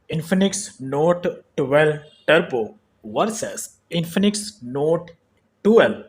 Infinix Note 12 Turbo versus Infinix Note 12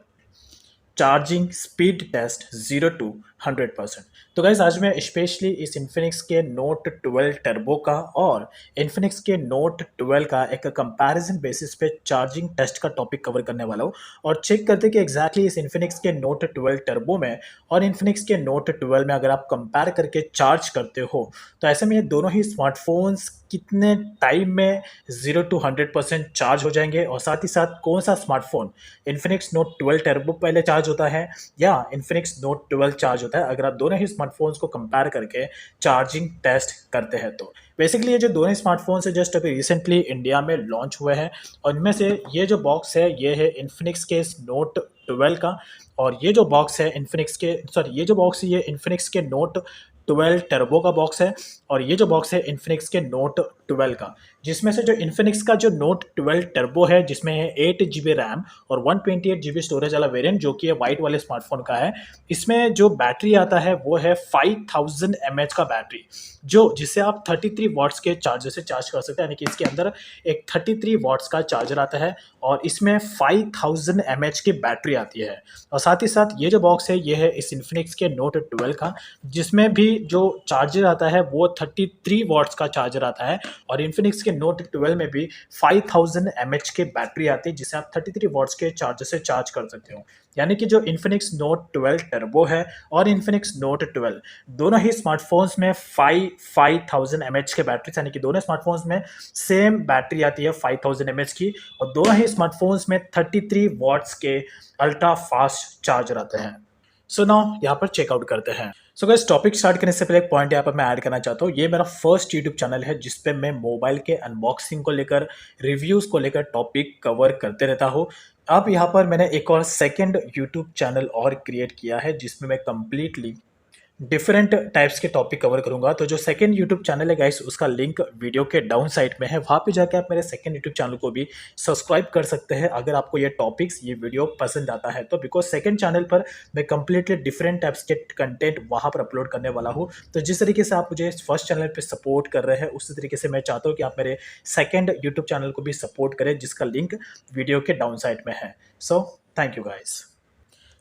charging speed test 0 to 100%। तो guys आज मैं specially इस इन्फिनिक्स के नोट 12 टर्बो का और इन्फिनिक्स के नोट 12 का एक कंपैरिजन बेसिस पे चार्जिंग टेस्ट का टॉपिक कवर करने वाला हूँ और चेक करते कि एग्जैक्टली इस इन्फिनिक्स के नोट 12 टर्बो में और इन्फिनिक्स के नोट 12 में अगर आप कंपेयर करके चार्ज करते हो तो ऐसे में ये दोनों ही स्मार्टफोन्स कितने टाइम में 0 to 100% चार्ज हो जाएंगे और साथ ही साथ कौन सा स्मार्टफोन इन्फिनिक्स नोट 12 टर्बो पहले चार्ज होता है या इन्फिनिक्स नोट 12 चार्ज होता है अगर आप दोनों ही स्मार्टफोन्स को कंपेयर करके चार्जिंग टेस्ट करते हैं तो बेसिकली ये जो दोनों स्मार्टफोन्स है जस्ट अभी रिसेंटली इंडिया में लॉन्च हुए हैं और इनमें से ये जो बॉक्स है ये है इन्फिनिक्स के नोट 12 का और ये जो बॉक्स है इन्फिनिक्स के सॉरी ये जो बॉक्स है ये इन्फिनिक्स के नोट 12 टर्बो का बॉक्स है और ये जो बॉक्स है इन्फिनिक्स के नोट 12 का जिसमें से जो इन्फिनिक्स का जो नोट 12 टर्बो है जिसमें है 8 GB रैम और 128 GB स्टोरेज वाला वेरिएंट जो कि है वाइट वाले स्मार्टफोन का है। इसमें जो बैटरी आता है वो है 5000 mAh का बैटरी जो जिसे आप 33 वॉट्स के चार्जर से चार्ज कर सकते हैं यानी कि इसके अंदर एक 33 वॉट्स का चार्जर आता है और इसमें 5000 mAh की बैटरी आती है और साथ ही साथ ये जो बॉक्स है ये है इस इन्फिनिक्स के नोट 12 का जिसमें भी जो चार्जर आता है वो 33 वॉट्स का चार्जर आता है और इन्फिनिक्स के नोट 12 में भी 5000 mAh की बैटरी आती है जिसे आप 33 वॉट्स के चार्जर से चार्ज कर सकते हो। यानी कि जो इन्फिनिक्स नोट 12 टर्बो है और इन्फिनिक्स नोट 12 दोनों ही स्मार्टफोन्स में 5000 mAh के बैटरी यानी कि दोनों स्मार्टफोन्स में सेम बैटरी आती है 5000 mAh की और दोनों ही स्मार्टफोन्स में 33 वॉट्स के अल्ट्रा फास्ट चार्जर आते हैं। सो नाउ यहाँ पर चेकआउट करते हैं। सो गाइस टॉपिक स्टार्ट करने से पहले एक पॉइंट यहाँ पर मैं ऐड करना चाहता हूँ। ये मेरा फर्स्ट यूट्यूब चैनल है जिस पे मैं मोबाइल के अनबॉक्सिंग को लेकर रिव्यूज़ को लेकर टॉपिक कवर करते रहता हूँ। अब यहाँ पर मैंने एक और सेकंड यूट्यूब चैनल और क्रिएट किया है जिसमें मैं कंप्लीटली डिफरेंट टाइप्स के टॉपिक कवर करूंगा। तो जो सेकंड यूट्यूब चैनल है गाइस उसका लिंक वीडियो के डाउन साइड में है, वहाँ पे जाके आप मेरे सेकंड यूट्यूब चैनल को भी सब्सक्राइब कर सकते हैं अगर आपको ये टॉपिक्स ये वीडियो पसंद आता है तो। बिकॉज सेकंड चैनल पर मैं कंप्लीटली डिफरेंट टाइप्स के कंटेंट वहाँ पर अपलोड करने वाला हूँ। तो जिस तरीके से आप मुझे फर्स्ट चैनल पर सपोर्ट कर रहे हैं उसी तरीके से मैं चाहता हूँ कि आप मेरे सेकेंड यूट्यूब चैनल को भी सपोर्ट करें जिसका लिंक वीडियो के डाउन साइड में है। So thank you guys.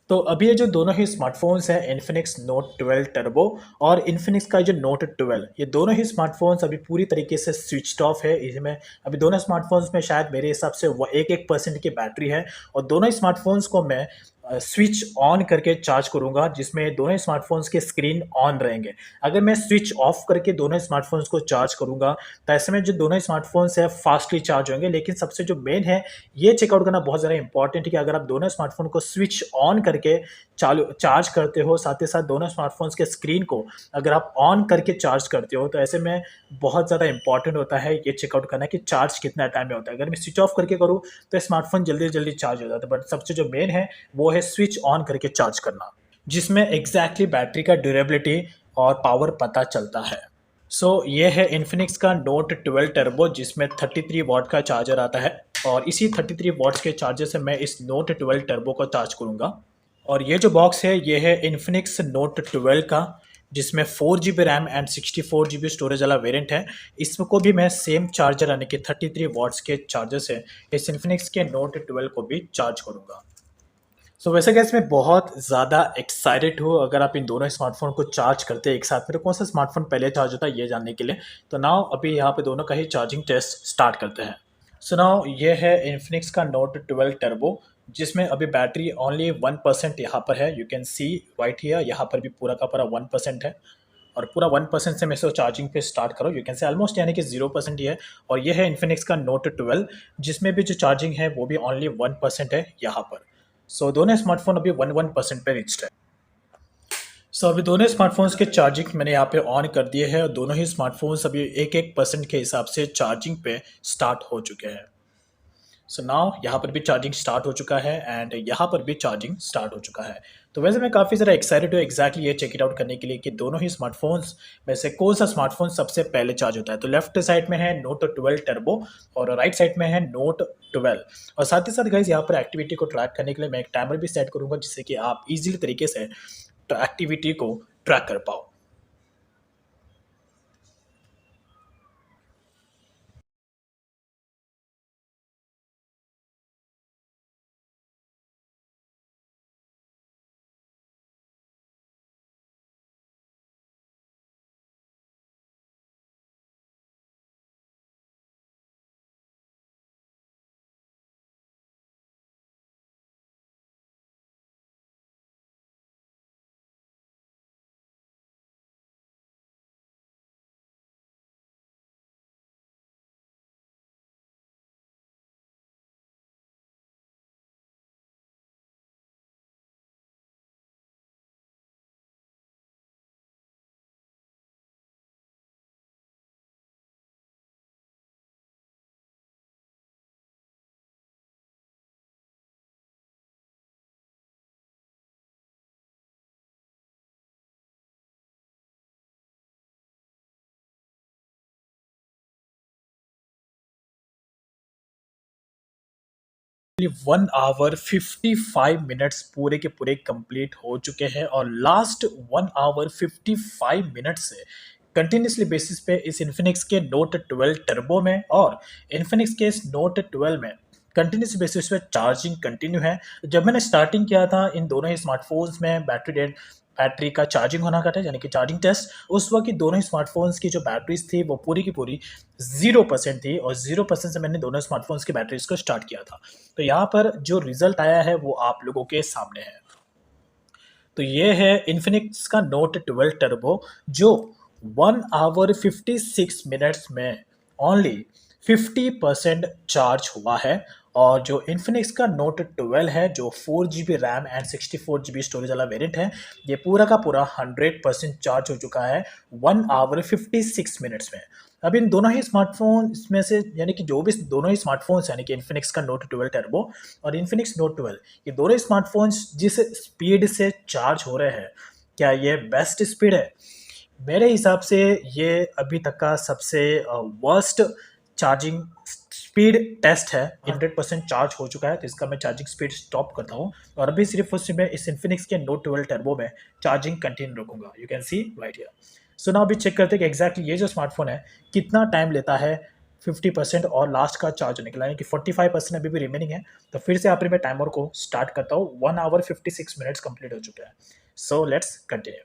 तो अभी ये जो दोनों ही स्मार्टफोन्स हैं इन्फिनिक्स नोट 12 टर्बो और इन्फिनिक्स का जो नोट 12 ये दोनों ही स्मार्टफोन्स अभी पूरी तरीके से स्विच्ड ऑफ है। इसमें अभी दोनों स्मार्टफोन्स में शायद मेरे हिसाब से वो एक परसेंट की बैटरी है और दोनों ही स्मार्टफोन्स को मैं स्विच ऑन करके चार्ज करूंगा जिसमें दोनों स्मार्टफोन्स के स्क्रीन ऑन रहेंगे। अगर मैं स्विच ऑफ करके दोनों स्मार्टफोन्स को चार्ज करूंगा तो ऐसे में जो दोनों स्मार्टफोन्स है फास्टली चार्ज होंगे। लेकिन सबसे जो मेन है ये चेकआउट करना बहुत ज़्यादा इंपॉर्टेंट है कि अगर आप दोनों स्मार्टफोन को स्विच ऑन करके चालू चार्ज करते हो साथ ही साथ दोनों स्मार्टफोन्स के स्क्रीन को अगर आप ऑन करके चार्ज करते हो तो ऐसे में बहुत ज़्यादा इंपॉर्टेंट होता है ये चेकआउट करना कि चार्ज कितना टाइम में होता है। अगर मैं स्विच ऑफ करके करूँ तो स्मार्टफोन जल्दी जल्दी चार्ज हो जाता है बट सबसे जो मेन है वो है स्विच ऑन करके चार्ज करना जिसमें एग्जैक्टली बैटरी का ड्यूरेबिलिटी और पावर पता चलता है। ये है इन्फिनिक्स का नोट 12 टर्बो जिसमें 33 वॉट का चार्जर आता है और इसी 33 वॉट्स के चार्जर से मैं इस नोट 12 टर्बो को चार्ज करूँगा। और ये जो बॉक्स है ये है इन्फिनिक्स नोट 12 का जिसमें 4 GB RAM and 64 GB storage वाला वेरिएंट है। इसको भी मैं सेम चार्जर यानी कि 33 वॉट्स के चार्जर से इस इन्फिनिक्स के नोट 12 को भी चार्ज करूँगा। वैसे गैस मैं बहुत ज़्यादा एक्साइटेड हूँ अगर आप इन दोनों स्मार्टफोन को चार्ज करते हैं एक साथ में तो कौन सा स्मार्टफोन पहले चार्ज होता है ये जानने के लिए। तो नाउ अभी यहाँ पे दोनों का ही चार्जिंग टेस्ट स्टार्ट करते हैं। नाउ ये है इन्फिनिक्स का नोट 12 टर्बो जिसमें अभी बैटरी ओनली 1% यहाँ पर है। You can see right here यहाँ पर भी पूरा का पूरा 1% है और पूरा 1% से मैं इसको चार्जिंग पे स्टार्ट करो यू कैन से ऑलमोस्ट यानी कि 0% ही है। और ये है इन्फिनिक्स का नोट 12 जिसमें भी जो चार्जिंग है वो भी ओनली 1% है यहाँ पर। दोनों स्मार्टफोन अभी 1% पे रिच्ड है। अभी दोनों स्मार्टफोन्स के चार्जिंग मैंने यहाँ पे ऑन कर दिए हैं और दोनों ही स्मार्टफोन्स अभी 1% के हिसाब से चार्जिंग पे स्टार्ट हो चुके हैं। नाउ यहाँ पर भी चार्जिंग स्टार्ट हो चुका है एंड यहाँ पर भी चार्जिंग स्टार्ट हो चुका है। तो वैसे मैं काफ़ी ज़्यादा एक्साइटेड हूँ एग्जैक्टली ये चेक इट आउट करने के लिए कि दोनों ही स्मार्टफोन्स में से कौन सा स्मार्टफोन सबसे पहले चार्ज होता है। तो लेफ्ट साइड में है नोट 12 टर्बो और राइट साइड में है नोट 12। और साथ ही साथ गाइज यहाँ पर एक्टिविटी को ट्रैक करने के लिए मैं एक टाइमर भी सेट करूँगा जिससे कि आप इजीली तरीके से एक्टिविटी को ट्रैक कर पाओ। 1 आवर 55 मिनट्स पूरे के पूरे कंप्लीट हो चुके हैं और लास्ट 1 आवर 55 मिनट से कंटिन्यूसली बेसिस पे इस इन्फिनिक्स के नोट 12 टर्बो में और इन्फिनिक्स के इस नोट 12 में कंटिन्यूस बेसिस पे चार्जिंग कंटिन्यू है। जब मैंने स्टार्टिंग किया था इन दोनों ही स्मार्टफोन्स में बैटरी का चार्जिंग होना का था, यानी कि चार्जिंग टेस्ट, उस वक्त की दोनों ही स्मार्टफोन्स की जो बैटरीज थी वो पूरी की पूरी 0% थी और 0% से मैंने दोनों स्मार्टफोन्स की बैटरीज को स्टार्ट किया था। तो यहाँ पर जो रिजल्ट आया है वो आप लोगों के सामने है। तो ये है इन्फिनिक्स का नोट 12 टर्बो जो 1 आवर 56 मिनट्स में ओनली 50% चार्ज हुआ है। और जो इन्फिनिक्स का नोट 12 है जो 4 GB RAM and 64 GB storage वाला वेरिएंट है, ये पूरा का पूरा 100% चार्ज हो चुका है 1 आवर 56 मिनट्स में। अब इन दोनों ही स्मार्टफोन में से, यानी कि जो भी दोनों ही स्मार्टफोन्स यानी कि इन्फिनिक्स का नोट 12 टर्बो और इन्फिनिक्स नोट 12, ये दोनों स्मार्टफोन्स जिस स्पीड से चार्ज हो रहे हैं, क्या ये बेस्ट स्पीड है? मेरे हिसाब से ये अभी तक का सबसे वर्स्ट चार्जिंग स्पीड टेस्ट है। 100% चार्ज हो चुका है तो इसका मैं चार्जिंग स्पीड स्टॉप करता हूँ और अभी सिर्फ और सिर्फ मैं इस इन्फिनिक्स के नोट 12 टर्बो में चार्जिंग कंटिन्यू रखूंगा। You can see right here. So now अभी चेक करते हैं कि एग्जैक्टली ये जो स्मार्टफोन है कितना टाइम लेता है 50% और लास्ट का चार्ज होने के लिए, यानी कि 45% अभी भी रिमेनिंग है। तो फिर से यहाँ पर मैं टाइमर को स्टार्ट करता हूँ। 1 आवर 56 मिनट्स कंप्लीट हो चुका है। So let's continue.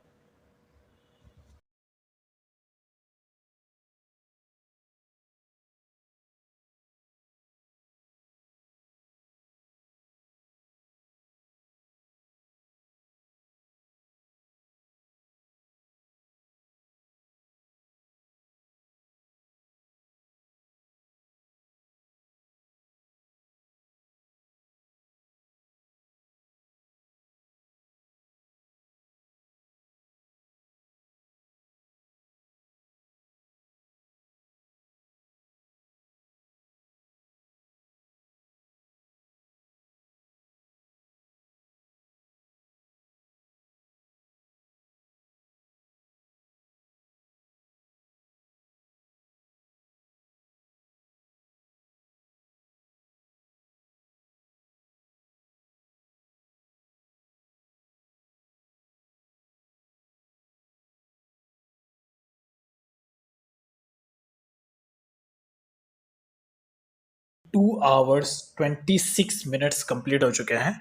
2 hours 26 minutes complete हो चुके हैं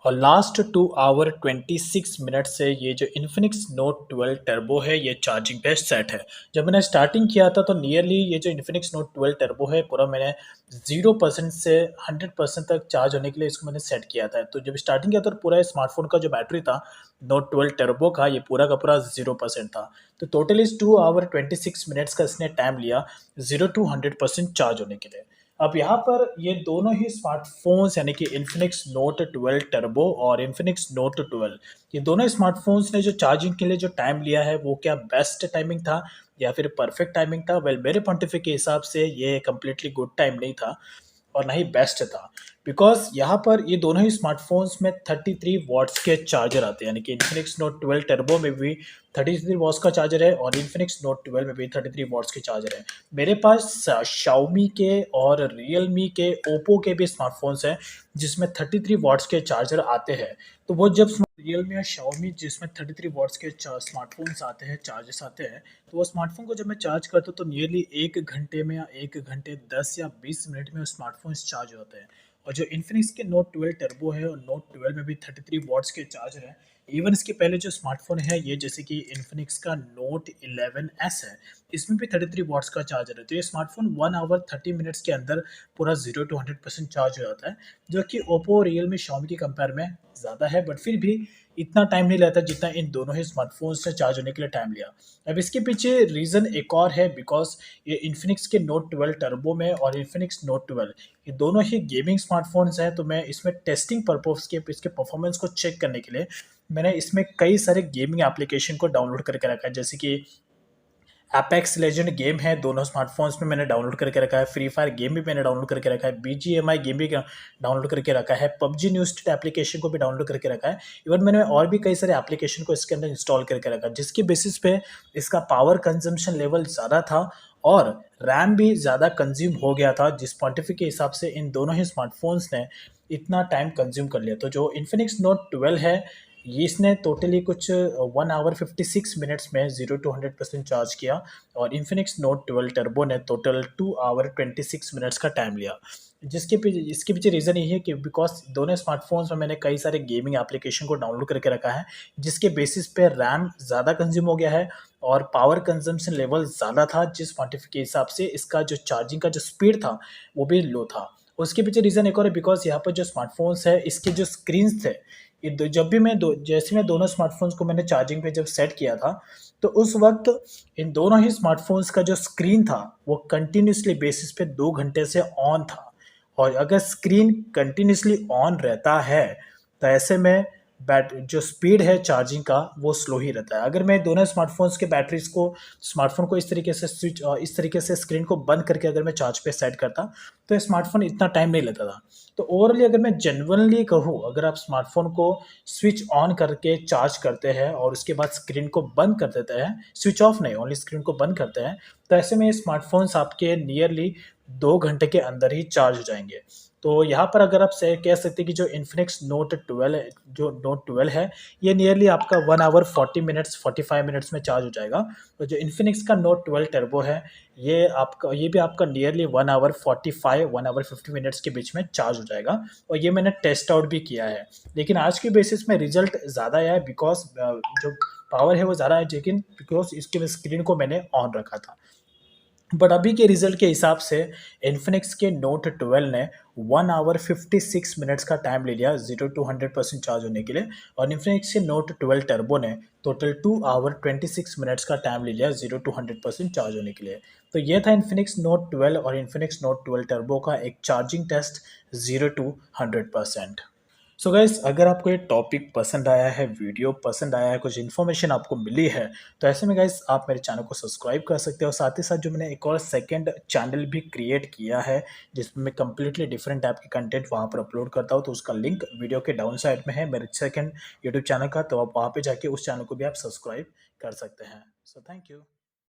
और लास्ट 2 आवर 26 मिनट से ये जो इन्फिनिक्स नोट 12 टर्बो है ये चार्जिंग पे सेट है। जब मैंने स्टार्टिंग किया था तो नियरली ये जो इन्फिनिक्स नोट 12 टर्बो है पूरा मैंने 0% से 100% तक चार्ज होने के लिए इसको मैंने सेट किया था। तो जब स्टार्टिंग किया तो पूरा स्मार्टफोन का जो बैटरी था नोट 12 टर्बो का ये पूरा का पूरा 0% था। तो टोटल इस 2 आवर 26 मिनट्स का इसने टाइम लिया 0 to 100% चार्ज होने के लिए। अब यहाँ पर ये दोनों ही स्मार्टफोन्स यानी कि इन्फिनिक्स नोट 12 टर्बो और इन्फिनिक्स नोट 12, ये दोनों स्मार्टफोन्स ने जो चार्जिंग के लिए जो टाइम लिया है वो क्या बेस्ट टाइमिंग था या फिर परफेक्ट टाइमिंग था? वेल, मेरे पॉइंट ऑफ व्यू के हिसाब से ये कम्प्लीटली गुड टाइम नहीं था और ना ही बेस्ट था। बिकॉज यहाँ पर ये दोनों ही स्मार्टफोन्स में 33 वॉट्स के चार्जर आते हैं, यानी कि इन्फिनिक्स नोट 12 टर्बो में भी 33 वॉट्स का चार्जर है और इन्फिनिक्स नोट 12 में भी 33 वॉट्स के चार्जर है। मेरे पास शाओमी के और रियलमी के, ओप्पो के भी स्मार्टफोन्स हैं जिसमें 33 वॉट्स के चार्जर आते हैं। तो वो जब रियलमी और शाओमी जिसमें 33 वॉट्स के स्मार्टफोन्स आते हैं, चार्जर्स आते हैं, तो वो स्मार्टफोन को जब मैं चार्ज करता हूँ तो नियरली 1 घंटे में या 1 घंटे 10 या 20 मिनट में स्मार्टफोन्स चार्ज होते हैं। और जो इन्फिनिक्स के नोट 12 टर्बो है और नोट 12 में भी 33 वॉट्स के चार्जर है। इवन इसके पहले जो स्मार्टफोन है ये जैसे कि इन्फिनिक्स का नोट 11S है, इसमें भी 33 वॉट्स का चार्जर है। तो ये स्मार्टफोन 1 आवर 30 मिनट्स के अंदर पूरा 0 to 100% चार्ज हो जाता है, जो कि ओप्पो रियलमी शाओमी की कंपेयर में ज़्यादा है, बट फिर भी इतना टाइम नहीं लेता जितना इन दोनों ही स्मार्टफोन्स ने चार्ज होने के लिए टाइम लिया। अब इसके पीछे रीज़न एक और है, बिकॉज ये इन्फिनिक्स के नोट 12 टर्बो में और इन्फिनिक्स नोट 12 ये दोनों ही गेमिंग स्मार्टफोन्स हैं। तो मैं इसमें टेस्टिंग पर्पज़ के इसके परफॉर्मेंस को चेक करने के लिए मैंने इसमें कई सारे गेमिंग एप्लीकेशन को डाउनलोड करके रखा है, जैसे कि एपेक्स लेजेंड गेम है, दोनों स्मार्टफोन्स में मैंने डाउनलोड करके रखा है। फ्री फायर गेम भी मैंने डाउनलोड करके रखा है। बीजीएमआई गेम भी डाउनलोड करके रखा है। पबजी न्यूज एप्लीकेशन को भी डाउनलोड करके रखा है। इवन मैंने और भी कई सारे एप्लीकेशन को इसके अंदर इंस्टॉल करके रखा है, जिसके बेसिस पे इसका पावर कंजम्पशन लेवल ज़्यादा था और रैम भी ज़्यादा कंज्यूम हो गया था, जिस क्वांटिटी के हिसाब से इन दोनों ही स्मार्टफोन्स ने इतना टाइम कंज्यूम कर लिया। तो जो इन्फिनिक्स नोट 12 है, ये इसने टोटली कुछ 1 आवर 56 मिनट्स में 0 to 100% चार्ज किया, और इन्फिनिक्स नोट 12 टर्बो ने टोटल 2 आवर 26 मिनट्स का टाइम लिया। इसके पीछे रीज़न ये है कि बिकॉज दोनों स्मार्टफोन्स में मैंने कई सारे गेमिंग एप्लीकेशन को डाउनलोड करके रखा है, जिसके बेसिस पे रैम ज़्यादा कंज्यूम हो गया है और पावर कंजम्पशन लेवल ज़्यादा था, जिस क्वांटिटी के हिसाब से इसका जो चार्जिंग का जो स्पीड था वो भी लो था। उसके पीछे रीज़न एक और है, बिकॉज यहाँ पर जो स्मार्टफोन्स है इसके जो स्क्रीन्स थे, जब भी जैसे मैं दोनों स्मार्टफोन्स को मैंने चार्जिंग पे जब सेट किया था, तो उस वक्त इन दोनों ही स्मार्टफोन्स का जो स्क्रीन था वो कंटिन्यूसली बेसिस पे 2 घंटे से ऑन था। और अगर स्क्रीन कंटिन्यूसली ऑन रहता है तो ऐसे में जो स्पीड है चार्जिंग का वो स्लो ही रहता है। अगर मैं दोनों स्मार्टफोन्स के बैटरीज को स्मार्टफोन को इस तरीके से स्क्रीन को बंद करके अगर मैं चार्ज पे सेट करता, तो ये स्मार्टफोन इतना टाइम नहीं लेता था। तो ओवरऑली अगर मैं जेन्युइनली कहूँ, अगर आप स्मार्टफोन को स्विच ऑन करके चार्ज करते हैं और उसके बाद स्क्रीन को बंद कर देते हैं, स्विच ऑफ नहीं, ओनली स्क्रीन को बंद करते हैं, तो ऐसे में ये स्मार्टफोन्स आपके नियरली 2 घंटे के अंदर ही चार्ज हो जाएंगे। तो यहाँ पर अगर आप से कह सकते हैं कि जो इन्फिनिक्स नोट 12 है, जो नोट 12 है, ये नियरली आपका 1 आवर 40 मिनट्स 45 मिनट्स में चार्ज हो जाएगा। तो जो इन्फिनिक्स का नोट 12 टर्बो है, ये भी आपका नियरली 1 आवर 45 1 आवर 50 मिनट्स के बीच में चार्ज हो जाएगा। और ये मैंने टेस्ट आउट भी किया है, लेकिन आज के बेसिस में रिजल्ट ज़्यादा आया है, बिकॉज जो पावर है वो ज़्यादा है, लेकिन बिकॉज इसके स्क्रीन को मैंने ऑन रखा था। बट अभी के रिजल्ट के हिसाब से इन्फिनिक्स के नोट 12 ने 1 आवर 56 मिनट्स का टाइम ले लिया 0 to 100% चार्ज होने के लिए, और इन्फिनिक्स के नोट 12 टर्बो ने टोटल 2 आवर 26 मिनट्स का टाइम ले लिया 0 to 100% चार्ज होने के लिए। तो ये था इन्फिनिक्स नोट 12 और इन्फिनिक्स नोट 12 टर्बो का एक charging test 0 to 100%। So guys, अगर आपको ये टॉपिक पसंद आया है, वीडियो पसंद आया है, कुछ इन्फॉर्मेशन आपको मिली है, तो ऐसे में गाइस आप मेरे चैनल को सब्सक्राइब कर सकते हो। साथ ही साथ जो मैंने एक और सेकंड चैनल भी क्रिएट किया है, जिसमें मैं कम्प्लीटली डिफरेंट टाइप के कंटेंट वहाँ पर अपलोड करता हूँ, तो उसका लिंक वीडियो के डाउन साइड में है, मेरे सेकंड यूट्यूब चैनल का। तो आप वहाँ पर जाके उस चैनल को भी आप सब्सक्राइब कर सकते हैं। So thank you.